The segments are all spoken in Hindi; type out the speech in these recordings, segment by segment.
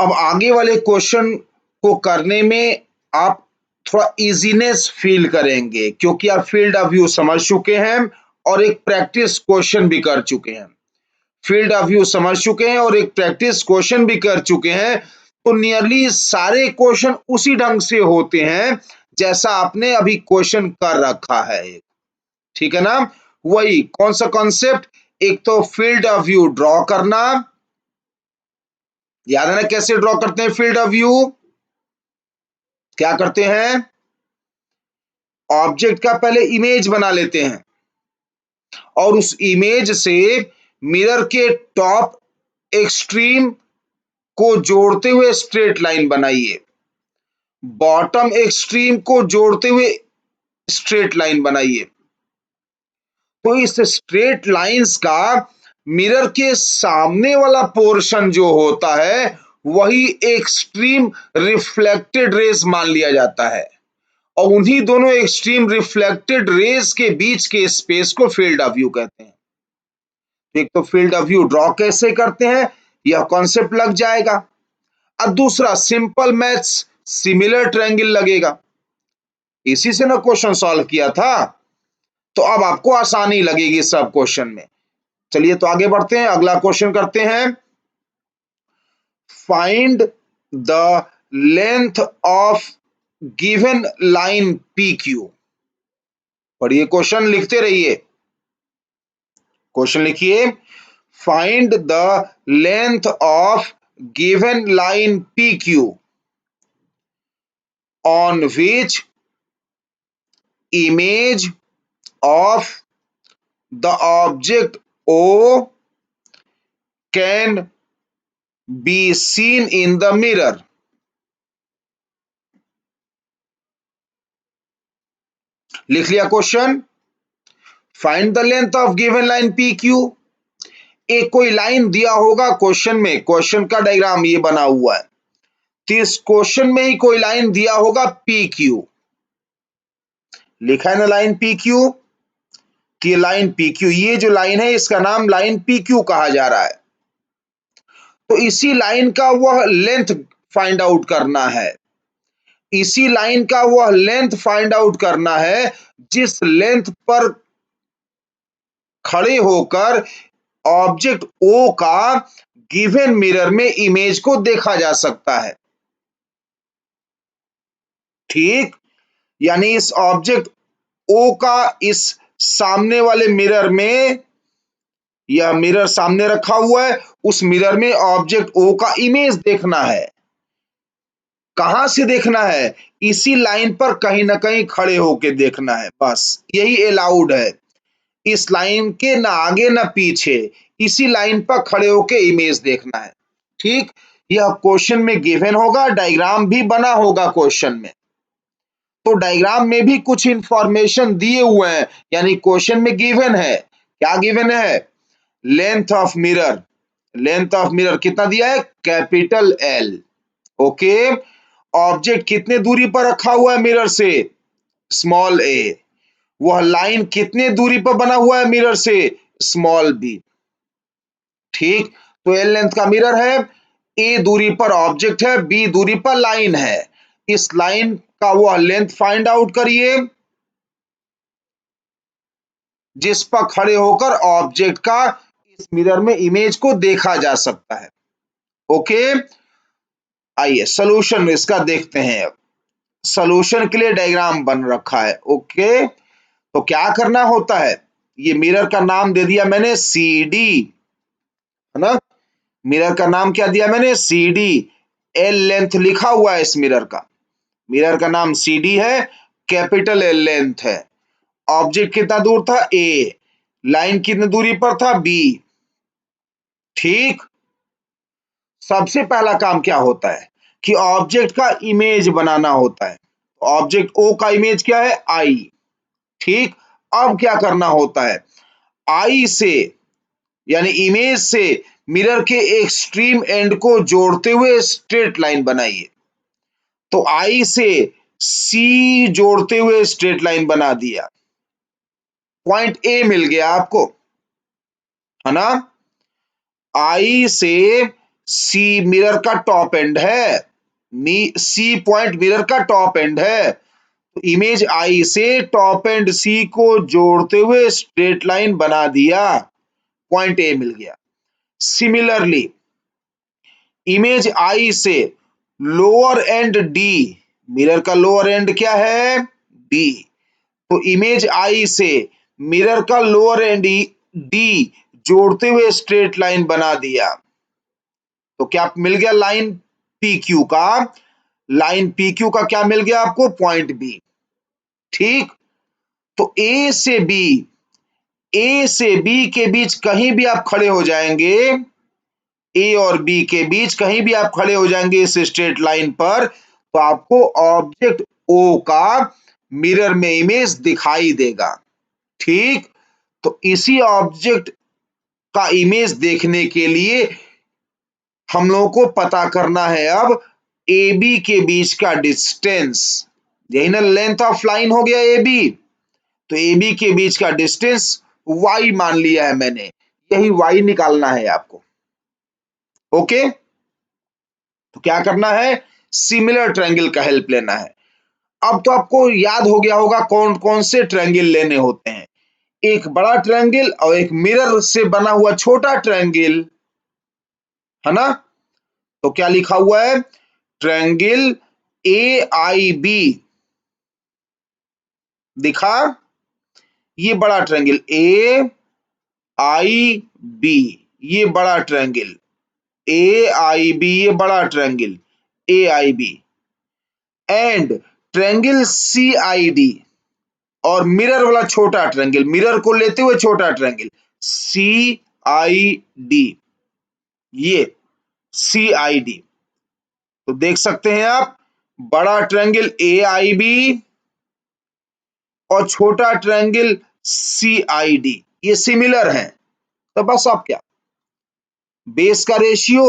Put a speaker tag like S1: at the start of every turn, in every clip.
S1: अब आगे वाले क्वेश्चन को करने में आप थोड़ा इजीनेस फील करेंगे क्योंकि आप फील्ड ऑफ व्यू समझ चुके हैं और एक प्रैक्टिस क्वेश्चन भी कर चुके हैं। फील्ड ऑफ व्यू समझ चुके हैं और एक प्रैक्टिस क्वेश्चन भी कर चुके हैं, तो नियरली सारे क्वेश्चन उसी ढंग से होते हैं जैसा आपने अभी क्वेश्चन कर रखा है। ठीक है ना? वही कौन सा कॉन्सेप्ट, एक तो फील्ड ऑफ व्यू ड्रॉ करना, याद है ना कैसे ड्रॉ करते हैं फील्ड ऑफ व्यू? क्या करते हैं, ऑब्जेक्ट का पहले इमेज बना लेते हैं और उस इमेज से मिरर के टॉप एक्सट्रीम को जोड़ते हुए स्ट्रेट लाइन बनाइए, बॉटम एक्सट्रीम को जोड़ते हुए स्ट्रेट लाइन बनाइए। तो इस स्ट्रेट लाइंस का मिरर के सामने वाला पोर्शन जो होता है वही एक्सट्रीम रिफ्लेक्टेड रेज मान लिया जाता है और उन्हीं दोनों एक्सट्रीम रिफ्लेक्टेड रेज के बीच के स्पेस को फील्ड ऑफ व्यू कहते हैं। एक तो फील्ड ऑफ व्यू ड्रॉ कैसे करते हैं यह कॉन्सेप्ट लग जाएगा। अब दूसरा सिंपल मैथ्स सिमिलर ट्रायंगल लगेगा, इसी से ना क्वेश्चन सॉल्व किया था, तो अब आपको आसानी लगेगी सब क्वेश्चन में। चलिए तो आगे बढ़ते हैं, अगला क्वेश्चन करते हैं। Find the length of given line P Q. पढ़िए क्वेश्चन, लिखते रहिए, क्वेश्चन लिखिए। Find the length of given line P Q on which image of the object O can be seen in the mirror. लिख लिया question. Find the length of given line P Q. एक कोई लाइन दिया होगा क्वेश्चन में, क्वेश्चन का डायग्राम ये बना हुआ है, तो इस क्वेश्चन में ही कोई लाइन दिया होगा पी क्यू, लिखा है ना लाइन पी क्यू, तो ये लाइन पी क्यू, ये जो लाइन है इसका नाम लाइन पी क्यू कहा जा रहा है। तो इसी लाइन का वह लेंथ फाइंड आउट करना है, इसी लाइन का वह लेंथ फाइंड आउट करना है जिस लेंथ पर खड़े होकर ऑब्जेक्ट ओ का गिवन मिरर में इमेज को देखा जा सकता है। ठीक, यानी इस ऑब्जेक्ट ओ का इस सामने वाले मिरर में, यह मिरर सामने रखा हुआ है, उस मिरर में ऑब्जेक्ट ओ का इमेज देखना है। कहां से देखना है, इसी लाइन पर कहीं ना कहीं खड़े होके देखना है, बस यही अलाउड है। इस लाइन के ना आगे ना पीछे, इसी लाइन पर खड़े होके इमेज देखना है। ठीक, यह क्वेश्चन में गिवन होगा, डायग्राम भी बना होगा क्वेश्चन में, तो डायग्राम में भी कुछ इंफॉर्मेशन दिए हुए हैं, यानी क्वेश्चन में गिवन है। क्या गिवन है, length of mirror, length of mirror कितना दिया है, कैपिटल एल। ओके, ऑब्जेक्ट कितने दूरी पर रखा हुआ है मिरर से, स्मॉल ए, वह लाइन कितने दूरी पर बना हुआ है मिरर से, स्मॉल बी। ठीक, तो एल लेंथ का मिरर है, ए दूरी पर ऑब्जेक्ट है, बी दूरी पर लाइन है, इस लाइन का वह लेंथ फाइंड आउट करिए जिस पर खड़े होकर ऑब्जेक्ट का इस मिरर में इमेज को देखा जा सकता है। ओके, आइए सॉल्यूशन इसका देखते हैं। सॉल्यूशन के लिए डायग्राम बन रखा है। ओके, तो क्या करना होता है, ये मिरर का नाम दे दिया मैंने सी डी, है ना, मिरर का नाम क्या दिया मैंने, सी डी, एल लेंथ लिखा हुआ है इस मिरर का, मिरर का नाम सी डी है, कैपिटल एल लेंथ है, ऑब्जेक्ट कितना दूर था ए, लाइन कितनी दूरी पर था बी। ठीक, सबसे पहला काम क्या होता है कि ऑब्जेक्ट का इमेज बनाना होता है, ऑब्जेक्ट ओ का इमेज क्या है, आई। ठीक, अब क्या करना होता है, आई से यानी इमेज से मिरर के एक्सट्रीम एंड को जोड़ते हुए स्ट्रेट लाइन बनाइए। तो आई से सी जोड़ते हुए स्ट्रेट लाइन बना दिया, पॉइंट ए मिल गया आपको, है ना। आई से सी मिरर का टॉप एंड है, सी पॉइंट मिरर का टॉप एंड है, तो इमेज आई से टॉप एंड सी को जोड़ते हुए स्ट्रेट लाइन बना दिया, पॉइंट ए मिल गया। सिमिलरली इमेज आई से लोअर एंड डी, मिरर का लोअर एंड क्या है, डी, तो इमेज आई से मिरर का लोअर एंड डी जोड़ते हुए स्ट्रेट लाइन बना दिया, तो क्या मिल गया, लाइन पी क्यू का, लाइन पी क्यू का क्या मिल गया आपको, पॉइंट बी। ठीक, तो ए से बी के बीच कहीं भी आप खड़े हो जाएंगे, ए और बी के बीच कहीं भी आप खड़े हो जाएंगे इस स्ट्रेट लाइन पर, तो आपको ऑब्जेक्ट ओ का मिरर में इमेज दिखाई देगा। ठीक, तो इसी ऑब्जेक्ट का इमेज देखने के लिए हम लोगों को पता करना है अब ए बी के बीच का डिस्टेंस, यही ना लेंथ ऑफ लाइन हो गया ए बी, तो ए बी के बीच का डिस्टेंस y मान लिया है मैंने, यही y निकालना है आपको। ओके, तो क्या करना है, सिमिलर ट्रायंगल का हेल्प लेना है। अब तो आपको याद हो गया होगा कौन कौन से ट्रायंगल लेने होते हैं, एक बड़ा ट्रायंगल और एक मिरर से बना हुआ छोटा ट्रायंगल, है ना। तो क्या लिखा हुआ है, ट्रायंगल ए आई बी, दिखा, ये बड़ा ट्रायंगल ए आई बी, ये बड़ा ट्रायंगल ए आई बी, ये बड़ा triangle A I B, and triangle C I D, और मिरर वाला छोटा ट्रायंगल, मिरर को लेते हुए छोटा ट्रायंगल सी आई डी, ये सी आई डी, तो देख सकते हैं आप बड़ा ट्रायंगल ए आई बी और छोटा ट्रायंगल सी आई डी, ये सिमिलर हैं, तो बस आप क्या, बेस का रेशियो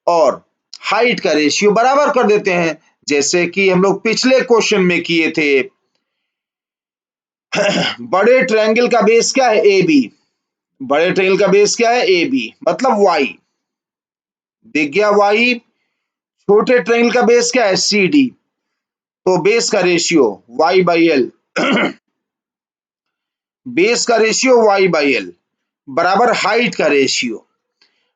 S1: और हाइट का रेशियो बराबर कर देते हैं, जैसे कि हम लोग पिछले क्वेश्चन में किए थे। बड़े ट्रायंगल का बेस क्या है, ए बी, बड़े ट्रायंगल का बेस क्या है, ए बी, मतलब y, दिख गया y, छोटे ट्रायंगल का बेस क्या है, सी डी, तो बेस का ratio y by L, base का रेशियो y बाई एल बराबर हाइट का रेशियो,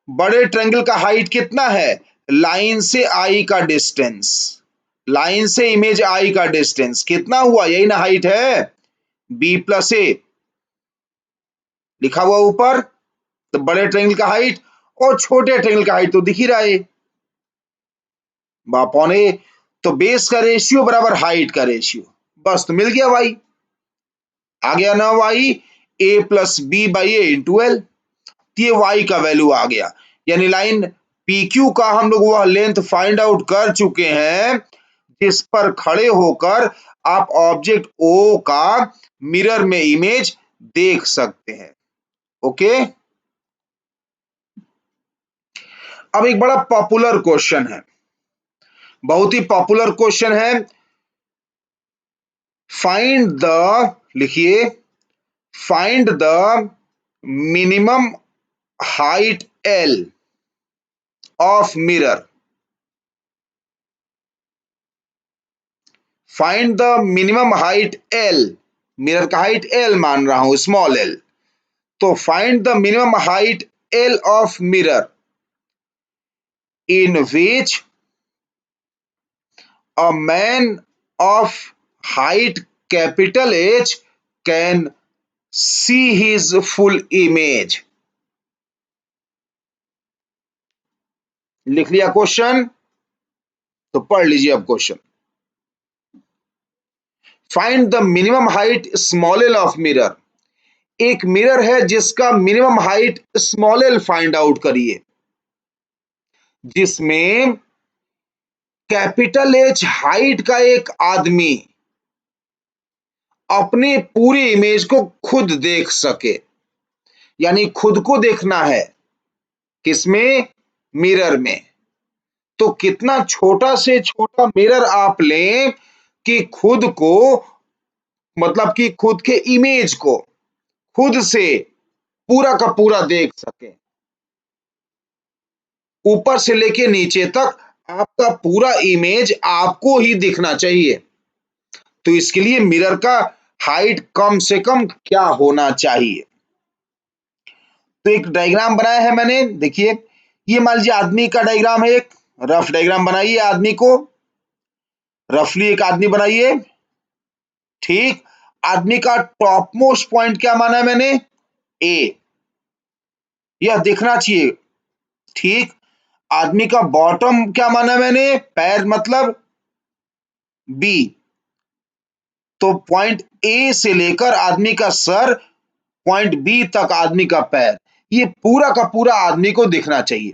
S1: बड़े ट्रायंगल का हाइट कितना है, लाइन से आई का डिस्टेंस, लाइन से इमेज आई का डिस्टेंस कितना हुआ, यही ना हाइट है, बी प्लस ए लिखा हुआ ऊपर, तो बड़े ट्रायंगल का हाइट और छोटे ट्रायंगल का हाइट तो दिख ही रहा है, अपॉन ए, तो बेस का रेशियो बराबर हाइट का रेशियो, बस तो मिल गया y, आ गया ना y, A plus B by A into L, ये y का वैल्यू आ गया, यानी लाइन PQ का हम लोग वह लेंथ फाइंड आउट कर चुके हैं जिस पर खड़े होकर आप ऑब्जेक्ट O का मिरर में इमेज देख सकते हैं। ओके, अब एक बड़ा पॉपुलर क्वेश्चन है, बहुत ही पॉपुलर क्वेश्चन है, फाइंड द, लिखिए, find the minimum height L of mirror, find the minimum height L, mirror का हाइट L मान रहा हूं, स्मॉल l, तो find the minimum height L of mirror in which a man of height capital H can see his full image। लिख लिया क्वेश्चन, तो पढ़ लीजिए अब question, find the minimum height small L of mirror, एक मिरर है जिसका minimum height small L find out करिए, जिसमें कैपिटल एच हाइट का एक आदमी अपने पूरी इमेज को खुद देख सके, यानी खुद को देखना है, किसमें, मिरर में, तो कितना छोटा से छोटा मिरर आप लें कि खुद को, मतलब कि खुद के इमेज को खुद से पूरा का पूरा देख सके, ऊपर से लेके नीचे तक आपका पूरा इमेज आपको ही दिखना चाहिए। तो इसके लिए मिरर का हाइट कम से कम क्या होना चाहिए? तो एक डायग्राम बनाया है मैंने, देखिए ये मान लीजिए आदमी का डायग्राम है, एक रफ डायग्राम बनाइए आदमी को, रफली एक आदमी बनाइए। ठीक, आदमी का टॉप मोस्ट पॉइंट क्या माना है मैंने? ए, यह दिखना चाहिए। ठीक, आदमी का बॉटम क्या माना है मैंने? पैर मतलब बी। तो पॉइंट ए से लेकर आदमी का सर, पॉइंट बी तक आदमी का पैर, ये पूरा का पूरा आदमी को दिखना चाहिए।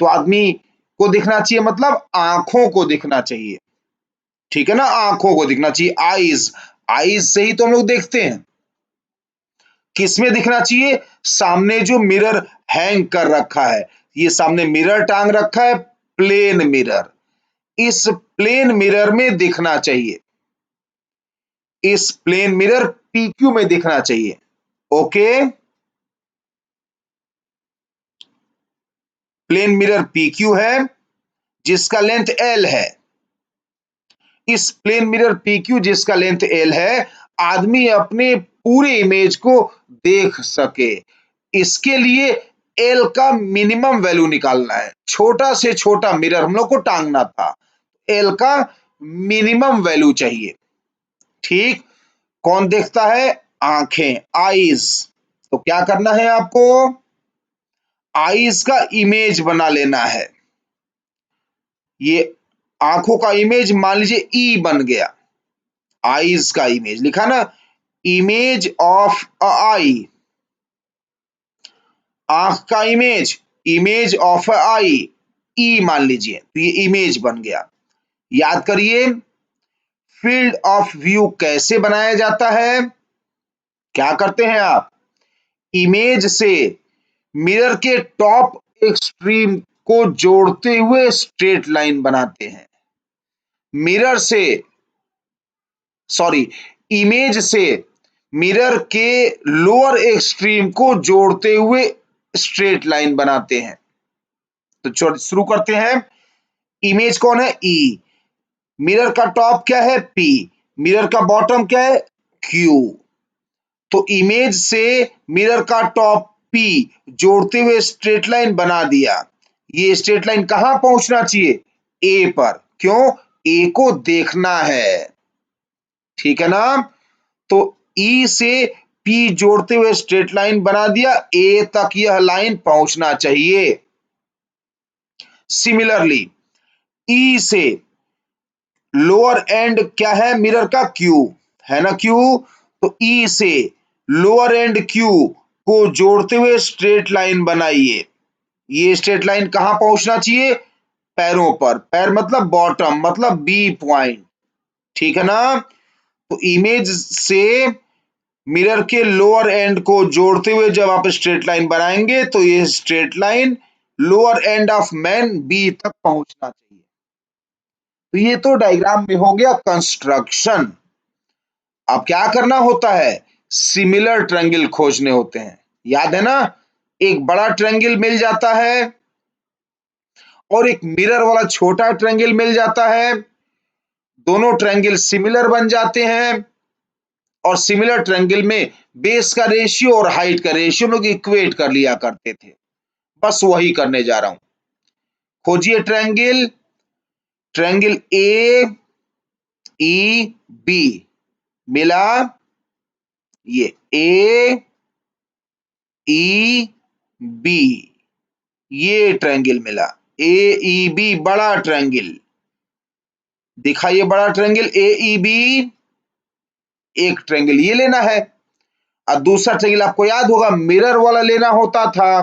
S1: तो आदमी को दिखना चाहिए मतलब आंखों को दिखना चाहिए, ठीक है ना, आंखों को दिखना चाहिए, आईज। आईज से ही तो हम लोग देखते हैं। किसमें दिखना चाहिए? सामने जो मिरर हैंग कर रखा है, ये सामने मिरर टांग रखा है, प्लेन मिरर, इस प्लेन मिरर में दिखना चाहिए, इस प्लेन मिरर पीक्यू में दिखना चाहिए। ओके, प्लेन मिरर पीक्यू है जिसका लेंथ एल है। इस प्लेन मिरर पीक्यू जिसका लेंथ एल है, आदमी अपने पूरे इमेज को देख सके, इसके लिए एल का मिनिमम वैल्यू निकालना है। छोटा से छोटा मिरर हम लोग को टांगना था, एल का मिनिमम वैल्यू चाहिए। ठीक, कौन देखता है? आंखें, आईज। तो क्या करना है आपको? आईज का इमेज बना लेना है। ये आंखों का इमेज मान लीजिए ई बन गया, आईज का इमेज लिखा ना, इमेज ऑफ अ आई, आंख का इमेज, इमेज ऑफ अ आई, ई मान लीजिए, तो ये इमेज बन गया। याद करिए फील्ड ऑफ व्यू कैसे बनाया जाता है? क्या करते हैं आप? इमेज से मिरर के टॉप एक्सट्रीम को जोड़ते हुए स्ट्रेट लाइन बनाते हैं। मिरर से, सॉरी, इमेज से मिरर के लोअर एक्सट्रीम को जोड़ते हुए स्ट्रेट लाइन बनाते हैं। तो शुरू करते हैं। इमेज कौन है? ई। मिरर का टॉप क्या है? पी। मिरर का बॉटम क्या है? क्यू। तो इमेज से मिरर का टॉप पी जोड़ते हुए स्ट्रेट लाइन बना दिया। ये स्ट्रेट लाइन कहां पहुंचना चाहिए? ए पर। क्यों? ए को देखना है, ठीक है ना। तो ई से पी जोड़ते हुए स्ट्रेट लाइन बना दिया, ए तक यह लाइन पहुंचना चाहिए। सिमिलरली ई से लोअर एंड क्या है मिरर का? क्यू है ना, क्यू। तो ई से लोअर एंड क्यू को जोड़ते हुए स्ट्रेट लाइन बनाइए। ये स्ट्रेट लाइन कहां पहुंचना चाहिए? पैरों पर। पैर मतलब बॉटम मतलब बी पॉइंट, ठीक है ना। तो इमेज से मिरर के लोअर एंड को जोड़ते हुए जब आप स्ट्रेट लाइन बनाएंगे तो ये straight line lower end of man B तक पहुंचना चाहिए। तो ये तो डायग्राम में हो गया कंस्ट्रक्शन। अब क्या करना होता है? सिमिलर ट्रायंगल खोजने होते हैं, याद है ना। एक बड़ा ट्रायंगल मिल जाता है और एक मिरर वाला छोटा ट्रायंगल मिल जाता है, दोनों ट्रायंगल सिमिलर बन जाते हैं। और सिमिलर ट्रायंगल में बेस का रेशियो और हाइट का रेशियो लोग इक्वेट कर लिया करते थे, बस वही करने जा रहा हूं। खोजिए triangle, triangle A E B मिला, ये ए ई बी, ये ट्रायंगल मिला, ए ई बी बड़ा ट्रायंगल। दिखाइए बड़ा ट्रायंगल ए ई बी। एक ट्रायंगल ये लेना है और दूसरा ट्रायंगल आपको याद होगा मिरर वाला लेना होता था,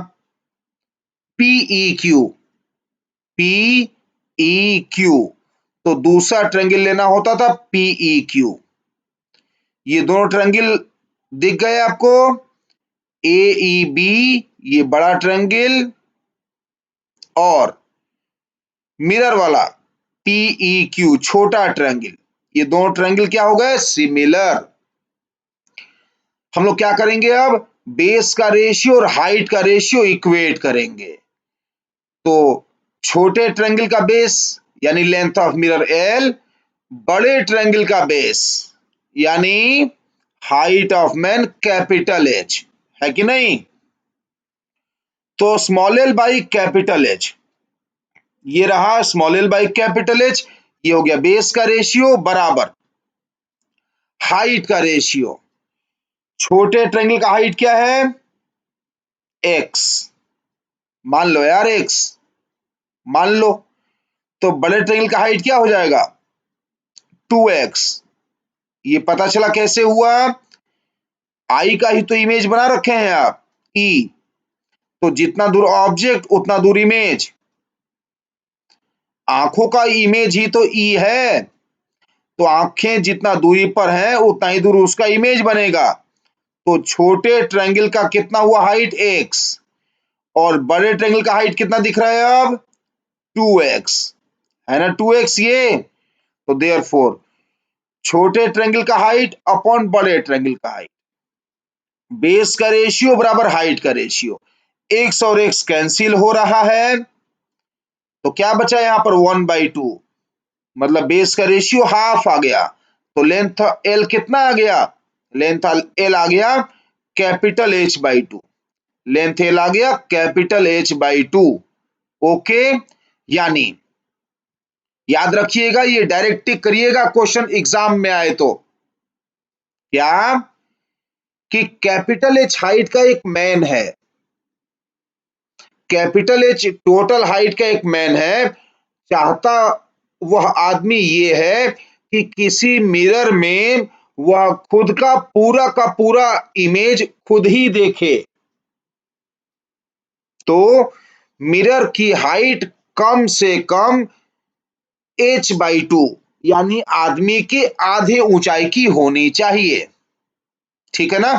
S1: PE Q, P E Q. तो दूसरा ट्रायंगल लेना होता था पीई क्यू। ये दोनों ट्रायंगल दिख गए आपको, ए ई बी ये बड़ा ट्रायंगल और मिरर वाला पीई क्यू छोटा ट्रायंगल। ये दोनों ट्रायंगल क्या हो गए? सिमिलर। हम लोग क्या करेंगे अब? बेस का रेशियो और हाइट का रेशियो इक्वेट करेंगे। तो छोटे ट्रायंगल का बेस यानी लेंथ ऑफ मिरर एल, बड़े ट्रायंगल का बेस यानी height of man capital H, है कि नहीं? तो small L by capital H, ये रहा small L by capital H, ये हो गया बेस का रेशियो बराबर हाइट का रेशियो। छोटे ट्रायंगल का हाइट क्या है? एक्स, मान लो यार एक्स, मान लो। तो बड़े ट्रायंगल का हाइट क्या हो जाएगा? 2x। ये पता चला कैसे हुआ? आई का ही तो इमेज बना रखे हैं आप, ई। तो जितना दूर ऑब्जेक्ट उतना दूर इमेज, आंखों का इमेज ही तो ई है, तो आंखें जितना दूरी पर हैं उतना ही दूर उसका इमेज बनेगा। तो छोटे ट्रायंगल का कितना हुआ हाइट? x, और बड़े ट्रायंगल का हाइट कितना दिख रहा है अब? 2x, है ना 2x ये। तो देयरफॉर छोटे ट्रायंगल का हाइट अपॉन बड़े ट्रायंगल का हाइट, बेस का रेशियो बराबर हाइट का रेशियो, x और x कैंसिल हो रहा है, तो क्या बचा यहां पर? 1/2, मतलब बेस का रेशियो हाफ आ गया। तो लेंथ एल कितना आ गया? लेंथ एल आ गया capital H by 2, length L आ गया कैपिटल एच बाई 2। ओके, यानी याद रखिएगा, ये डायरेक्ट टिक करिएगा क्वेश्चन एग्जाम में आए तो। क्या? कि कैपिटल एच हाइट का एक मैन है, कैपिटल एच टोटल हाइट का एक मैन है। चाहता वह आदमी ये है कि किसी मिरर में वह खुद का पूरा इमेज खुद ही देखे। तो मिरर की हाइट कम से कम h/2 यानी आदमी के आधे ऊंचाई की होनी चाहिए, ठीक है ना?